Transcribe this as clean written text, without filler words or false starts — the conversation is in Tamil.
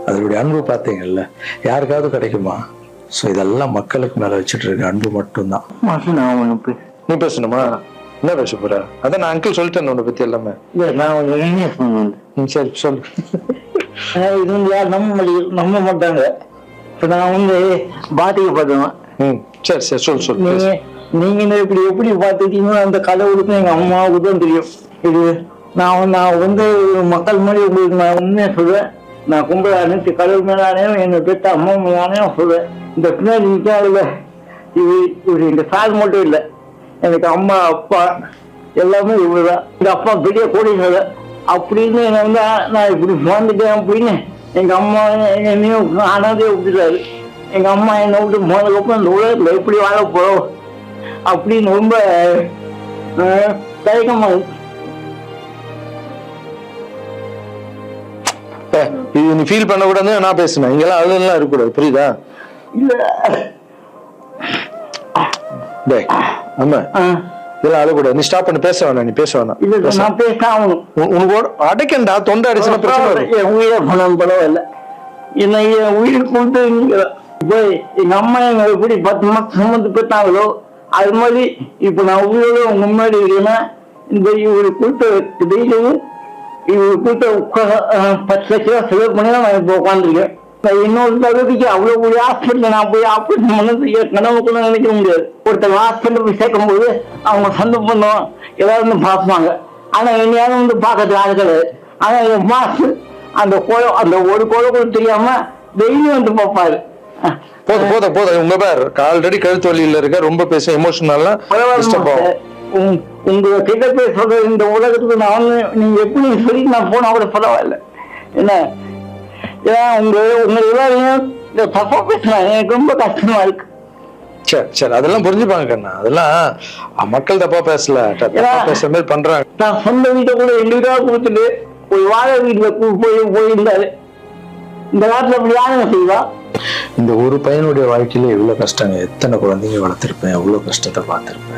அதனுடைய அன்பு பார்த்தீங்கல்ல, யாருக்காவது கிடைக்குமா? ஸோ இதெல்லாம் மக்களுக்கு மேல வச்சுட்டு இருக்க அன்பு மட்டும்தான். நீ பேசணுமா? என்ன பேச போற? அதான் நான் அங்கிள் சொல்லிட்டேன் உன்னை பத்தி எல்லாமே. சரி சொல்லு. இது வந்து யார் நம்ப மாட்டாங்க. இப்ப நான் வந்து பாதிக்கப்பட்டவன். சரி சரி சொல்லு சொல்லு. நீங்க இப்படி எப்படி பாத்துட்டீங்களோ அந்த கடவுளுக்கும் எங்க அம்மாவுக்கு தான் தெரியும். இது நான் வந்து மக்கள் மாதிரி உங்களுக்கு நான் உண்மையா சொல்றேன். நான் கும்பல அனைத்து கடவுள் மேலானே என்னை பெற்ற அம்மா மேலானே சொல்றேன். இந்த பின்னாடி நிற்காதுல இவரு எங்க சார் மட்டும் இல்லை, எனக்கு அம்மா அப்பா எல்லாமே இவருதான். எங்க அப்பா பெரிய கோடீஸ்வரர் அப்படின்னு என்ன வந்து நான் இப்படி வாழ்ந்துட்டேன் அப்படின்னு எங்க அம்மா என்னையும் அனாதையை விட்டுட்டாரு. எங்க அம்மா என்னை விட்டு போனதுக்கப்புறம் இந்த உலகத்துல எப்படி வாழ போறோம் அப்படின்னு ரொம்ப தயக்கமா இருக்கு. இது நீ ஃபீல் பண்ண கூடாது, நான் பேசுனேன். இங்கெல்லாம் அழுலாம் இருக்கக்கூடாது, புரியுதா? இல்ல ஆமா இதெல்லாம் அழக்கூடாது. நீ ஸ்டாப் பண்ணி பேச வேணாம், நீ பேச வேணாம். இல்ல நான் பேசாம உனக்கு அடைக்கண்டா, தொண்டை அடிச்சுன்னா பிரச்சனை. என் உயிரை பணம் பரவாயில்ல, என்ன என் உயிர் கொண்டு எங்க அம்மா எங்க எப்படி 10 மாசம் சுமந்து பெற்றாங்களோ அது மாதிரி இப்ப நான் உயிரோட உங்க முன்னாடி இருக்கேன்னா இந்த இவரு கூட்ட டெய்லியும் இவரு கூட்ட 10 லட்ச ரூபா செலவு பண்ணி தான் நான் இப்போ உட்காந்துருக்கேன். இன்னொரு தகுதிக்கு அவ்வளவு ஒரு ஹாஸ்பிட்டல் நான் போய் ஆப்ரேஷன் பண்ணது கனவுக்குள்ள நினைக்க முடியாது. ஒருத்தர் ஹாஸ்பிட்டல் போய் சேர்க்கும் போது அவங்க சொந்த பண்ணோம் எல்லாரும் வந்து பார்ப்பாங்க. ஆனா என்னையாவது வந்து பார்க்கறது ஆள் கிடையாது. ஆனா என் மாசு அந்த ஒரு கோழை கூட தெரியாம டெய்லி வந்து பார்ப்பாரு. போதும் போதும் போதும். உங்க பேர் ஆல்ரெடி கழுத்து வலியில இருக்க, ரொம்ப பேச எமோஷனல். உங்க கிட்ட போய் சொல்ற இந்த உலகத்துக்கு நான் நீங்க எப்படி சொல்லி நான் போனா கூட பரவாயில்ல. என்ன ஏன்னா உங்க எல்லாரையும் தப்பா பேசுறாங்க, எனக்கு ரொம்ப கஷ்டமா இருக்கு. சரி சரி, அதெல்லாம் புரிஞ்சுப்பாங்க கண்ணா. அதெல்லாம் மக்கள் தப்பா பேசல, பேசுற மாதிரி பண்றாங்க. நான் சொந்த வீட்டை கூட 2 வீடா கொடுத்துட்டு ஒரு வாழை வீட்டுல போயிருந்தாரு. இந்த காலத்துல அப்படி யாருங்க செய்வா? இந்த ஒரு பையனுடைய வாழ்க்கையில எவ்வளவு கஷ்டங்க, எத்தனை குழந்தைங்க வளர்த்திருப்பேன், எவ்வளவு கஷ்டத்தை பார்த்திருப்பேன்.